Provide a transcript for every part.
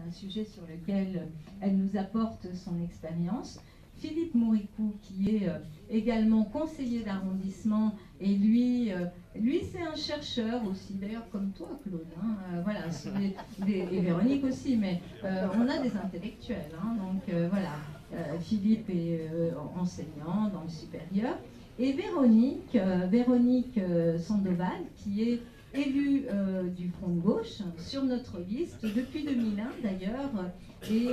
un sujet sur lequel elle nous apporte son expérience. Philippe Mouricou, qui est également conseiller d'arrondissement, et lui c'est un chercheur aussi, d'ailleurs comme toi Claude, hein, voilà, et Véronique aussi, mais on a des intellectuels, hein, donc voilà, Philippe est enseignant dans le supérieur, et Véronique Sandoval, qui est élue du Front de Gauche sur notre liste depuis 2001 d'ailleurs, et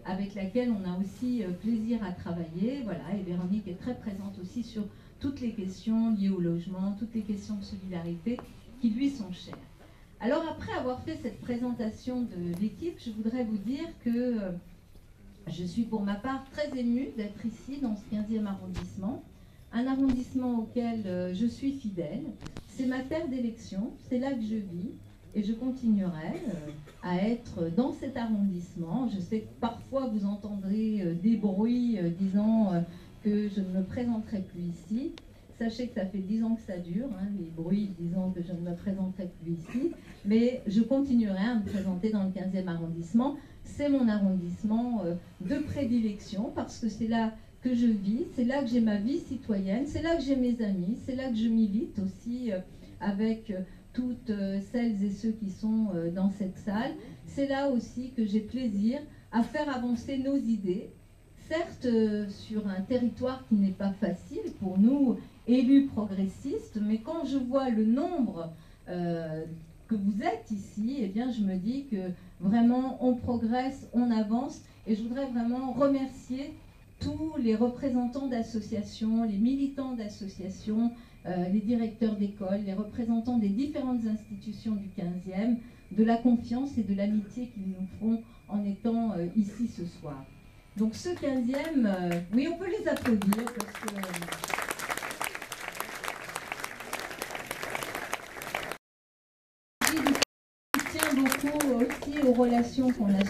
avec laquelle on a aussi plaisir à travailler. Voilà, et Véronique est très présente aussi sur toutes les questions liées au logement, toutes les questions de solidarité qui lui sont chères. Alors après avoir fait cette présentation de l'équipe, je voudrais vous dire que je suis pour ma part très émue d'être ici dans ce 15e arrondissement, un arrondissement auquel je suis fidèle. C'est ma terre d'élection, c'est là que je vis, et je continuerai à être dans cet arrondissement. Je sais que parfois vous entendrez des bruits disant que je ne me présenterai plus ici. Sachez que ça fait 10 ans que ça dure, hein, les bruits disant que je ne me présenterai plus ici, mais je continuerai à me présenter dans le 15e arrondissement. C'est mon arrondissement de prédilection, parce que c'est là que je vis, c'est là que j'ai ma vie citoyenne, c'est là que j'ai mes amis, c'est là que je milite aussi avec toutes celles et ceux qui sont dans cette salle. C'est là aussi que j'ai plaisir à faire avancer nos idées, certes sur un territoire qui n'est pas facile pour nous, élus progressistes, mais quand je vois le nombre que vous êtes ici, eh bien je me dis que vraiment on progresse, on avance, et je voudrais vraiment remercier tous les représentants d'associations, les militants d'associations, les directeurs d'école, les représentants des différentes institutions du 15e, de la confiance et de l'amitié qu'ils nous font en étant ici ce soir. Donc ce 15e, oui, on peut les applaudir parce que... je tiens beaucoup aussi aux relations qu'on a.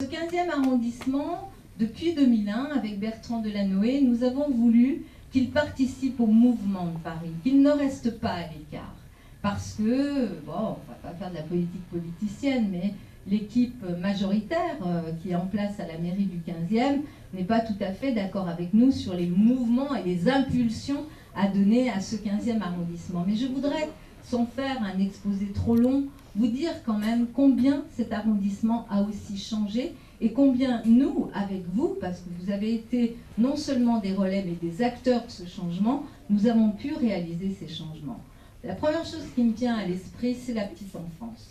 Ce 15e arrondissement, depuis 2001, avec Bertrand Delanoë, nous avons voulu qu'il participe au mouvement de Paris, qu'il ne reste pas à l'écart. Parce que, bon, on ne va pas faire de la politique politicienne, mais l'équipe majoritaire qui est en place à la mairie du 15e n'est pas tout à fait d'accord avec nous sur les mouvements et les impulsions à donner à ce 15e arrondissement. Mais je voudrais, sans faire un exposé trop long, vous dire quand même combien cet arrondissement a aussi changé et combien nous, avec vous, parce que vous avez été non seulement des relais mais des acteurs de ce changement, nous avons pu réaliser ces changements. La première chose qui me vient à l'esprit, c'est la petite enfance.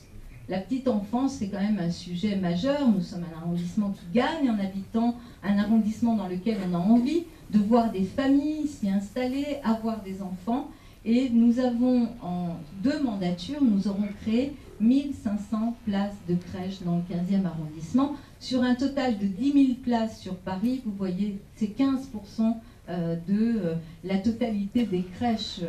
La petite enfance, c'est quand même un sujet majeur. Nous sommes un arrondissement qui gagne en habitants, un arrondissement dans lequel on a envie de voir des familles s'y installer, avoir des enfants. Et nous avons, en 2 mandatures, nous aurons créé 1500 places de crèches dans le 15e arrondissement. Sur un total de 10 000 places sur Paris, vous voyez, c'est 15% de la totalité des crèches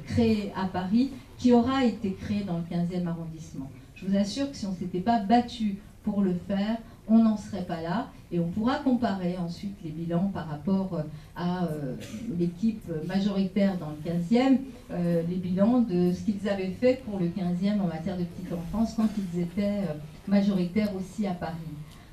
créées à Paris qui aura été créée dans le 15e arrondissement. Je vous assure que si on ne s'était pas battu pour le faire, on n'en serait pas là, et on pourra comparer ensuite les bilans par rapport à l'équipe majoritaire dans le 15e, les bilans de ce qu'ils avaient fait pour le 15e en matière de petite enfance quand ils étaient majoritaires aussi à Paris.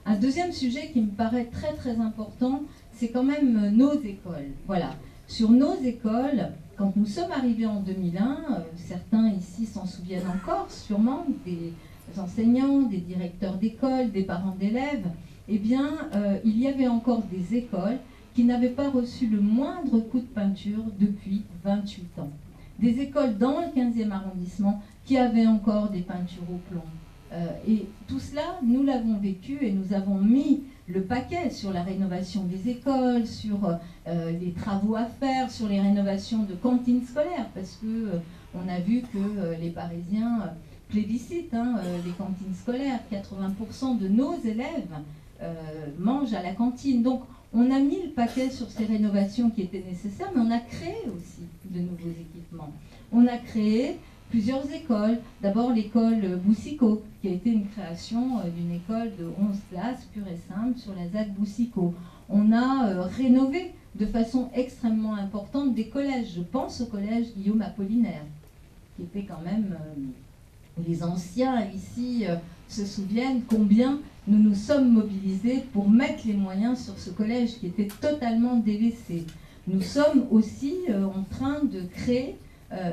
Un deuxième sujet qui me paraît très très important, c'est quand même nos écoles. Voilà. Sur nos écoles, quand nous sommes arrivés en 2001, certains ici s'en souviennent encore, sûrement, des enseignants, des directeurs d'école, des parents d'élèves, eh bien, il y avait encore des écoles qui n'avaient pas reçu le moindre coup de peinture depuis 28 ans. Des écoles dans le 15e arrondissement qui avaient encore des peintures au plomb. Et tout cela, nous l'avons vécu et nous avons mis le paquet sur la rénovation des écoles, sur les travaux à faire, sur les rénovations de cantines scolaires, parce que on a vu que les Parisiens plébiscitent les cantines scolaires. 80% de nos élèves mangent à la cantine. Donc on a mis le paquet sur ces rénovations qui étaient nécessaires, mais on a créé aussi de nouveaux équipements. On a créé plusieurs écoles. D'abord l'école Boussicot, qui a été une création d'une école de 11 classes, pure et simple, sur la ZAC Boussicot. On a rénové de façon extrêmement importante des collèges. Je pense au collège Guillaume Apollinaire, qui était quand même les anciens ici se souviennent combien nous nous sommes mobilisés pour mettre les moyens sur ce collège qui était totalement délaissé. Nous sommes aussi en train de créer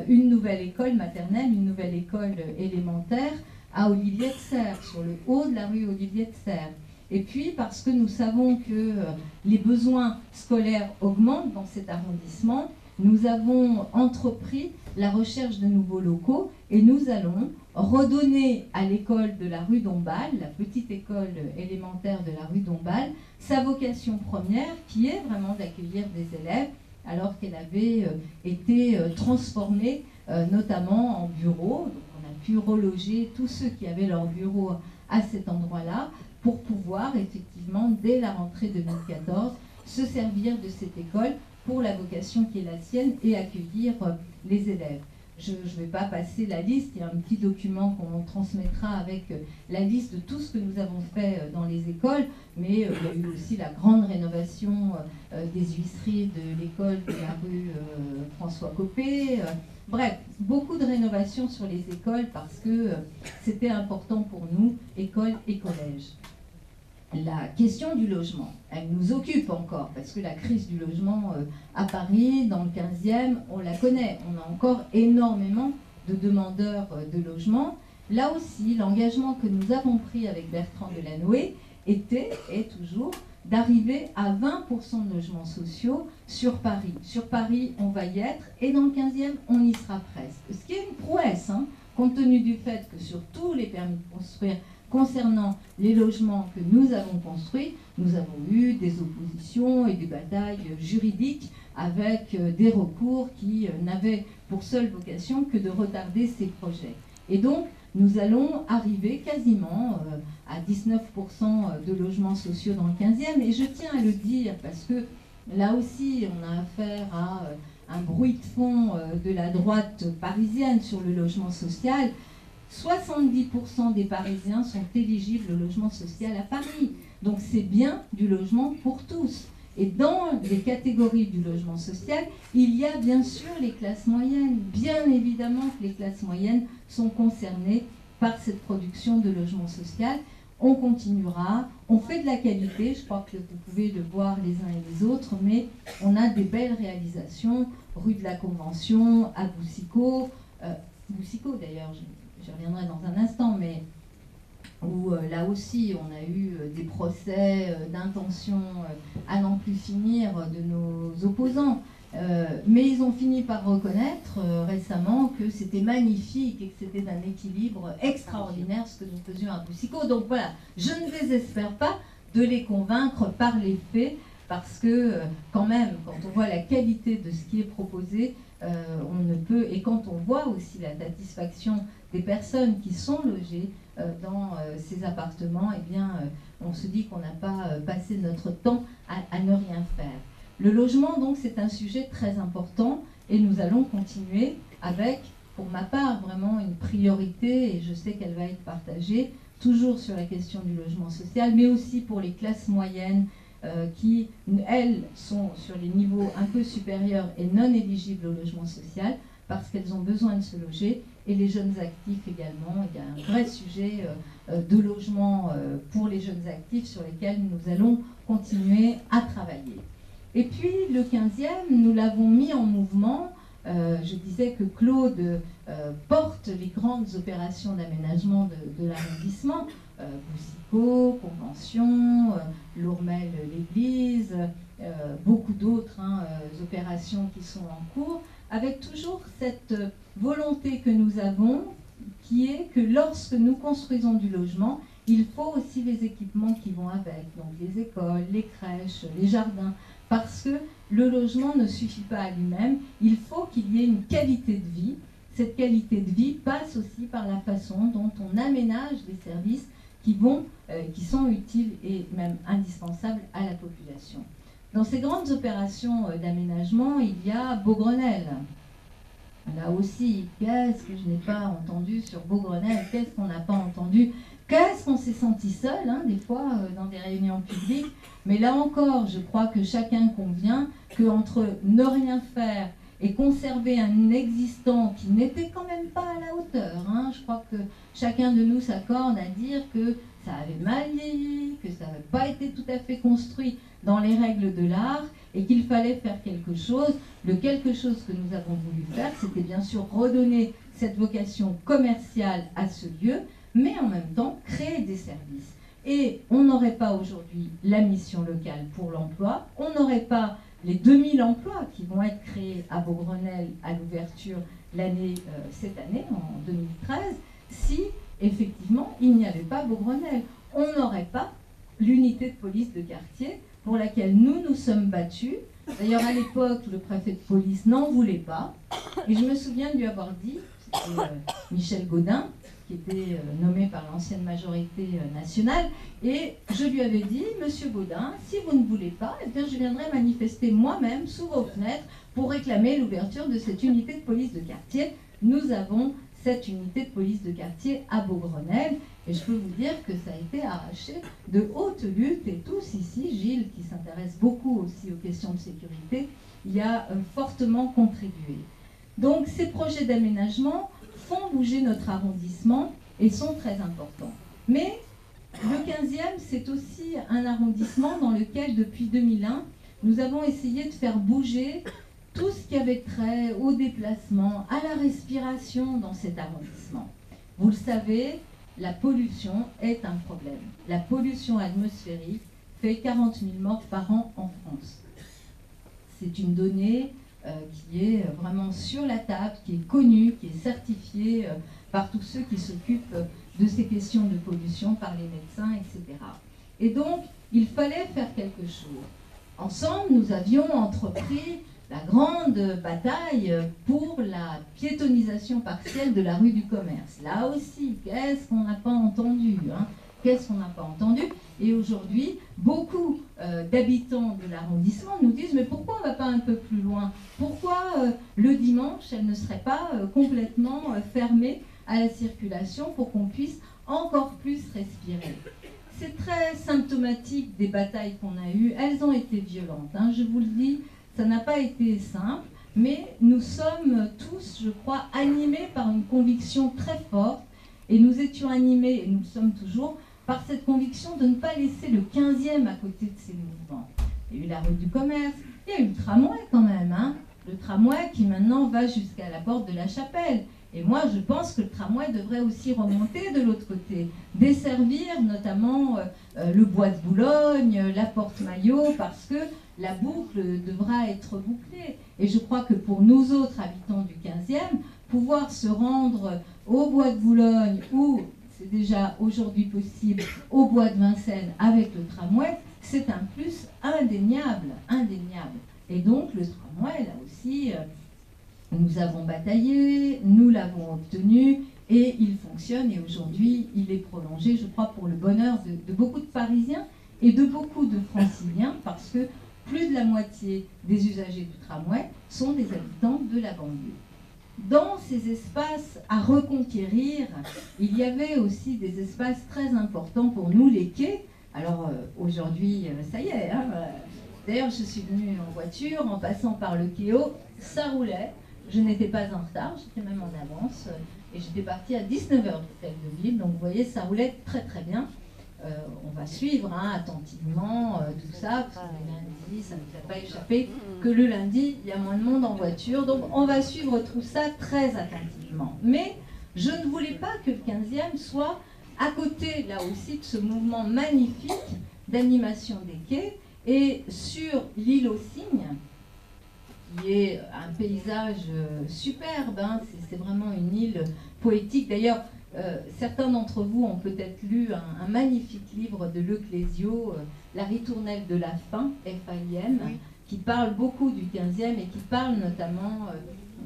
une nouvelle école maternelle, une nouvelle école élémentaire à Olivier de Serres, sur le haut de la rue Olivier de Serres. Et puis parce que nous savons que les besoins scolaires augmentent dans cet arrondissement, nous avons entrepris la recherche de nouveaux locaux et nous allons redonner à l'école de la rue Dombasle, la petite école élémentaire de la rue Dombasle, sa vocation première qui est vraiment d'accueillir des élèves alors qu'elle avait été transformée notamment en bureau. Donc on a pu reloger tous ceux qui avaient leur bureau à cet endroit-là pour pouvoir effectivement dès la rentrée 2014 se servir de cette école pour la vocation qui est la sienne et accueillir les élèves. Je ne vais pas passer la liste, il y a un petit document qu'on transmettra avec la liste de tout ce que nous avons fait dans les écoles, mais il y a eu aussi la grande rénovation des huisseries de l'école de la rue François Copé. Bref, beaucoup de rénovations sur les écoles parce que c'était important pour nous, école et collège. La question du logement, elle nous occupe encore, parce que la crise du logement à Paris, dans le 15e, on la connaît. On a encore énormément de demandeurs de logement. Là aussi, l'engagement que nous avons pris avec Bertrand Delanoë était, et toujours, d'arriver à 20% de logements sociaux sur Paris. Sur Paris, on va y être, et dans le 15e, on y sera presque. Ce qui est une prouesse, hein, compte tenu du fait que sur tous les permis de construire, concernant les logements que nous avons construits, nous avons eu des oppositions et des batailles juridiques avec des recours qui n'avaient pour seule vocation que de retarder ces projets. Et donc, nous allons arriver quasiment à 19% de logements sociaux dans le 15e. Et je tiens à le dire parce que là aussi, on a affaire à un bruit de fond de la droite parisienne sur le logement social. 70% des Parisiens sont éligibles au logement social à Paris. Donc c'est bien du logement pour tous. Et dans les catégories du logement social, il y a bien sûr les classes moyennes. Bien évidemment que les classes moyennes sont concernées par cette production de logement social. On continuera, on fait de la qualité, je crois que vous pouvez le voir les uns et les autres, mais on a des belles réalisations, rue de la Convention, à Boucicaut, Boucicaut d'ailleurs, j'y reviendrai dans un instant, mais où là aussi on a eu des procès d'intention à n'en plus finir de nos opposants. Mais ils ont fini par reconnaître récemment que c'était magnifique et que c'était d'un équilibre extraordinaire ce que nous faisions à Boucicaut. Donc voilà, je ne désespère pas de les convaincre par les faits, parce que quand même, quand on voit la qualité de ce qui est proposé, on ne peut, et quand on voit aussi la satisfaction des personnes qui sont logées dans ces appartements, eh bien, on se dit qu'on n'a pas passé notre temps à ne rien faire. Le logement, donc, c'est un sujet très important et nous allons continuer avec, pour ma part, vraiment une priorité, et je sais qu'elle va être partagée, toujours sur la question du logement social, mais aussi pour les classes moyennes qui, elles, sont sur les niveaux un peu supérieurs et non éligibles au logement social parce qu'elles ont besoin de se loger, et les jeunes actifs également. Il y a un vrai sujet de logement pour les jeunes actifs sur lesquels nous allons continuer à travailler. Et puis le 15e, nous l'avons mis en mouvement. Je disais que Claude porte les grandes opérations d'aménagement de l'arrondissement, Boucicaut, Convention, Lourmel-l'Église, beaucoup d'autres opérations qui sont en cours, avec toujours cette volonté que nous avons, qui est que lorsque nous construisons du logement, il faut aussi les équipements qui vont avec, donc les écoles, les crèches, les jardins, parce que le logement ne suffit pas à lui-même, il faut qu'il y ait une qualité de vie. Cette qualité de vie passe aussi par la façon dont on aménage les services qui sont utiles et même indispensables à la population. Dans ces grandes opérations d'aménagement, il y a Beaugrenelle. Là aussi, qu'est-ce que je n'ai pas entendu sur Beaugrenelle? Qu'est-ce qu'on n'a pas entendu? Qu'est-ce qu'on s'est senti seul, des fois, dans des réunions publiques? Mais là encore, je crois que chacun convient qu'entre ne rien faire et conserver un existant qui n'était quand même pas à la hauteur. Hein. Je crois que chacun de nous s'accorde à dire que ça avait mal vieilli, que ça n'avait pas été tout à fait construit dans les règles de l'art et qu'il fallait faire quelque chose. Le quelque chose que nous avons voulu faire, c'était bien sûr redonner cette vocation commerciale à ce lieu, mais en même temps créer des services. Et on n'aurait pas aujourd'hui la mission locale pour l'emploi, on n'aurait pas les 2000 emplois qui vont être créés à Beaugrenelle à l'ouverture cette année, en 2013, si effectivement il n'y avait pas Beaugrenelle. On n'aurait pas l'unité de police de quartier pour laquelle nous sommes battus. D'ailleurs, à l'époque, le préfet de police n'en voulait pas. Et je me souviens de lui avoir dit, c'était Michel Gaudin, qui était nommé par l'ancienne majorité nationale, et je lui avais dit, Monsieur Gaudin, si vous ne voulez pas, eh bien, je viendrai manifester moi-même sous vos fenêtres pour réclamer l'ouverture de cette unité de police de quartier. Nous avons cette unité de police de quartier à Beaugrenelle, et je peux vous dire que ça a été arraché de haute lutte, et tous ici, Gilles, qui s'intéresse beaucoup aussi aux questions de sécurité, y a fortement contribué. Donc ces projets d'aménagement font bouger notre arrondissement et sont très importants. Mais le 15e, c'est aussi un arrondissement dans lequel, depuis 2001, nous avons essayé de faire bouger tout ce qui avait trait au déplacement, à la respiration dans cet arrondissement. Vous le savez, la pollution est un problème. La pollution atmosphérique fait 40 000 morts par an en France. C'est une donnée qui est vraiment sur la table, qui est connue, qui est certifiée par tous ceux qui s'occupent de ces questions de pollution, par les médecins, etc. Et donc, il fallait faire quelque chose. Ensemble, nous avions entrepris la grande bataille pour la piétonisation partielle de la rue du Commerce. Là aussi, qu'est-ce qu'on n'a pas entendu, hein? Qu'est-ce qu'on n'a pas entendu? Et aujourd'hui, beaucoup d'habitants de l'arrondissement nous disent « Mais pourquoi on ne va pas un peu plus loin? Pourquoi le dimanche, elle ne serait pas complètement fermée à la circulation pour qu'on puisse encore plus respirer ?» C'est très symptomatique des batailles qu'on a eues. Elles ont été violentes, hein, je vous le dis. Ça n'a pas été simple, mais nous sommes tous, je crois, animés par une conviction très forte, et nous étions animés, et nous le sommes toujours, par cette conviction de ne pas laisser le 15e à côté de ces mouvements. Il y a eu la rue du Commerce, il y a eu le tramway quand même, hein, le tramway qui maintenant va jusqu'à la porte de la Chapelle. Et moi, je pense que le tramway devrait aussi remonter de l'autre côté, desservir notamment le bois de Boulogne, la porte Maillot, parce que la boucle devra être bouclée. Et je crois que pour nous autres habitants du 15e, pouvoir se rendre au bois de Boulogne, ou c'est déjà aujourd'hui possible, au bois de Vincennes avec le tramway, c'est un plus indéniable, indéniable. Et donc le tramway, là aussi, nous avons bataillé, nous l'avons obtenu, et il fonctionne, et aujourd'hui il est prolongé, je crois, pour le bonheur de beaucoup de Parisiens et de beaucoup de Franciliens, parce que plus de la moitié des usagers du tramway sont des habitants de la banlieue. Dans ces espaces à reconquérir, il y avait aussi des espaces très importants pour nous, les quais. Alors aujourd'hui, ça y est, hein, d'ailleurs je suis venue en voiture, en passant par le quai, ça roulait, je n'étais pas en retard, j'étais même en avance, et j'étais partie à 19h de l'hôtel de ville, donc vous voyez, ça roulait très très bien. On va suivre attentivement tout ça, parce que le lundi, ça ne nous a pas échappé que le lundi, il y a moins de monde en voiture, donc on va suivre tout ça très attentivement. Mais je ne voulais pas que le 15e soit à côté, là aussi, de ce mouvement magnifique d'animation des quais, et sur l'île aux Cygnes, qui est un paysage superbe, hein, c'est vraiment une île poétique. D'ailleurs, certains d'entre vous ont peut-être lu un magnifique livre de Le Clésio, La ritournelle de la faim, F-A-I-M, oui, qui parle beaucoup du 15e et qui parle notamment,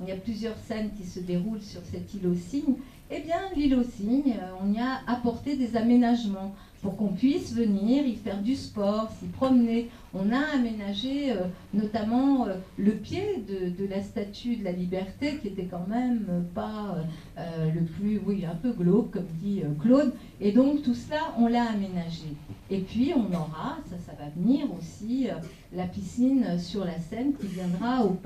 il y a plusieurs scènes qui se déroulent sur cette île aux Cygnes. Eh bien, l'île aux Cygnes, on y a apporté des aménagements. pour qu'on puisse venir y faire du sport, s'y promener. On a aménagé notamment le pied de la statue de la Liberté, qui était quand même pas le plus, oui, un peu glauque, comme dit Claude. Et donc tout cela, on l'a aménagé. Et puis on aura, ça va venir aussi, la piscine sur la Seine qui viendra au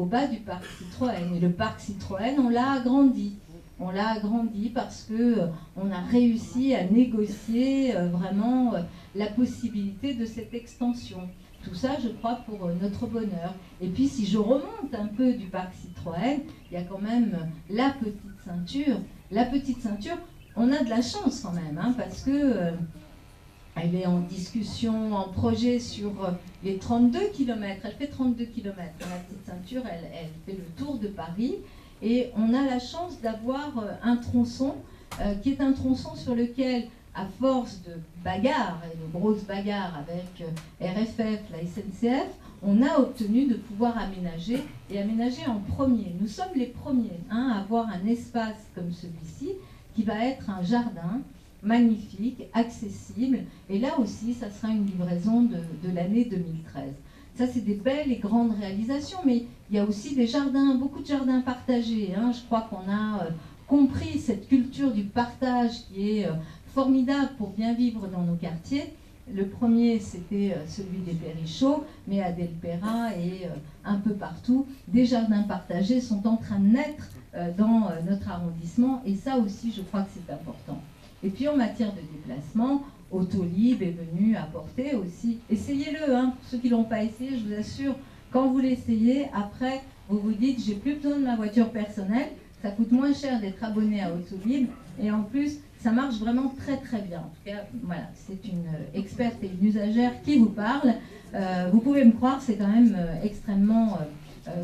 bas du parc Citroën. Et le parc Citroën, on l'a agrandi. On l'a agrandi parce qu'on a réussi à négocier vraiment la possibilité de cette extension. Tout ça, je crois, pour notre bonheur. Et puis, si je remonte un peu du parc Citroën, il y a quand même la petite ceinture. La petite ceinture, on a de la chance quand même, hein, parce que elle est en discussion, en projet sur les 32 km. Elle fait 32 km. La petite ceinture, elle fait le tour de Paris. Et on a la chance d'avoir un tronçon qui est un tronçon sur lequel, à force de bagarres et de grosses bagarres avec RFF, la SNCF, on a obtenu de pouvoir aménager et aménager en premier. Nous sommes les premiers à avoir un espace comme celui-ci qui va être un jardin magnifique, accessible. Et là aussi, ça sera une livraison de l'année 2013. Ça, c'est des belles et grandes réalisations, mais il y a aussi des jardins, beaucoup de jardins partagés. Hein. Je crois qu'on a compris cette culture du partage qui est formidable pour bien vivre dans nos quartiers. Le premier, c'était celui des Périchots, mais à Delpera et un peu partout, des jardins partagés sont en train de naître dans notre arrondissement, et ça aussi, je crois que c'est important. Et puis, en matière de déplacement, Autolib est venu apporter aussi. Essayez-le, hein, pour ceux qui ne l'ont pas essayé, je vous assure, quand vous l'essayez, après, vous vous dites, j'ai plus besoin de ma voiture personnelle, ça coûte moins cher d'être abonné à Autolib, et en plus, ça marche vraiment très très bien. En tout cas, voilà, c'est une experte et une usagère qui vous parle. Vous pouvez me croire, c'est quand même extrêmement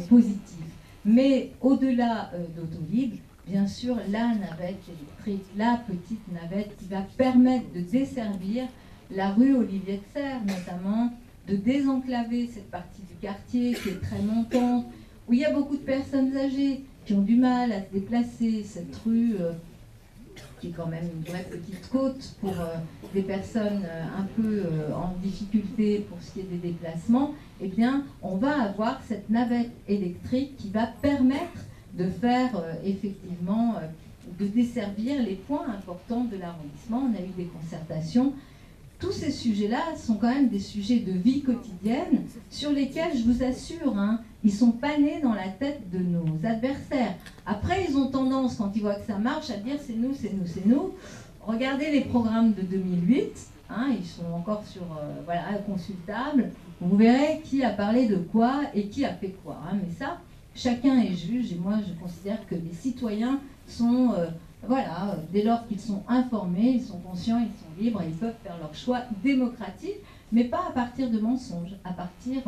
positif. Mais au-delà d'Autolib, bien sûr, la navette électrique, la petite navette qui va permettre de desservir la rue Olivier de Serres, notamment, de désenclaver cette partie du quartier qui est très montante, où il y a beaucoup de personnes âgées qui ont du mal à se déplacer, cette rue qui est quand même une vraie petite côte pour des personnes un peu en difficulté pour ce qui est des déplacements, eh bien, on va avoir cette navette électrique qui va permettre de faire effectivement, de desservir les points importants de l'arrondissement. On a eu des concertations. Tous ces sujets-là sont quand même des sujets de vie quotidienne sur lesquels, je vous assure, hein, ils ne sont pas nés dans la tête de nos adversaires. Après, ils ont tendance, quand ils voient que ça marche, à dire c'est nous, c'est nous, c'est nous. Regardez les programmes de 2008, hein, ils sont encore sur, voilà, consultables. Vous verrez qui a parlé de quoi et qui a fait quoi. Hein, mais ça, chacun est juge, et moi je considère que les citoyens sont, voilà, dès lors qu'ils sont informés, ils sont conscients, ils sont libres, et ils peuvent faire leur choix démocratique, mais pas à partir de mensonges, à partir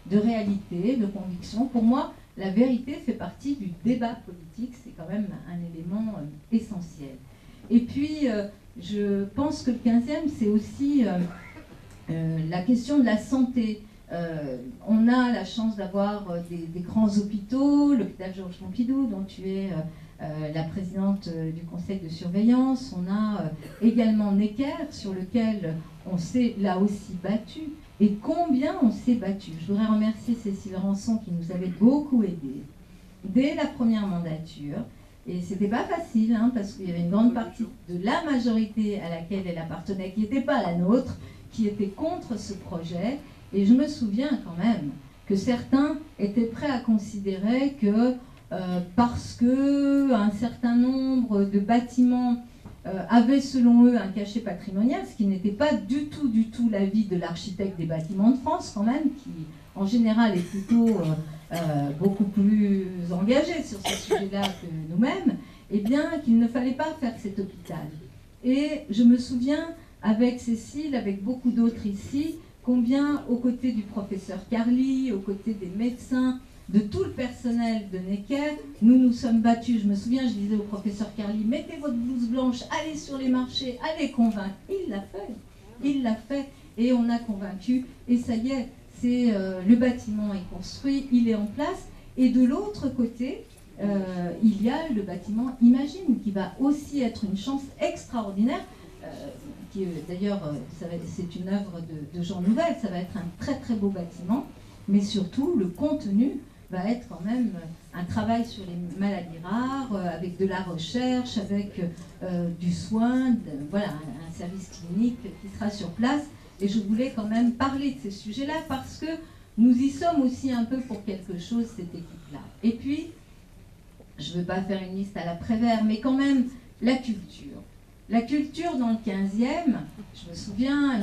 de réalité, de convictions. Pour moi, la vérité fait partie du débat politique, c'est quand même un élément essentiel. Et puis, je pense que le 15e, c'est aussi la question de la santé. On a la chance d'avoir des grands hôpitaux, l'hôpital Georges Pompidou, dont tu es la présidente du conseil de surveillance. On a également Necker, sur lequel on s'est là aussi battu. Et combien on s'est battu. Je voudrais remercier Cécile Rançon qui nous avait beaucoup aidés dès la première mandature. Et c'était pas facile, hein, parce qu'il y avait une grande partie de la majorité à laquelle elle appartenait, qui n'était pas la nôtre, qui était contre ce projet. Et je me souviens quand même que certains étaient prêts à considérer que parce qu'un certain nombre de bâtiments avaient selon eux un cachet patrimonial, ce qui n'était pas du tout l'avis de l'architecte des bâtiments de France quand même, qui en général est plutôt beaucoup plus engagé sur ce sujet-là que nous-mêmes, eh bien qu'il ne fallait pas faire cet hôpital. Et je me souviens avec Cécile, avec beaucoup d'autres ici, combien aux côtés du professeur Carly, aux côtés des médecins, de tout le personnel de Necker, nous nous sommes battus. Je me souviens, je disais au professeur Carly, mettez votre blouse blanche, allez sur les marchés, allez convaincre. Il l'a fait, et on a convaincu, et ça y est, le bâtiment est construit, il est en place, et de l'autre côté, il y a le bâtiment Imagine, qui va aussi être une chance extraordinaire, d'ailleurs, c'est une œuvre de Jean Nouvel, ça va être un très très beau bâtiment, mais surtout le contenu va être quand même un travail sur les maladies rares, avec de la recherche, avec du soin, voilà, un service clinique qui sera sur place. Et je voulais quand même parler de ces sujets-là parce que nous y sommes aussi un peu pour quelque chose, cette équipe-là. Et puis, je ne veux pas faire une liste à la Prévert, mais quand même, la culture. La culture dans le 15e, je me souviens...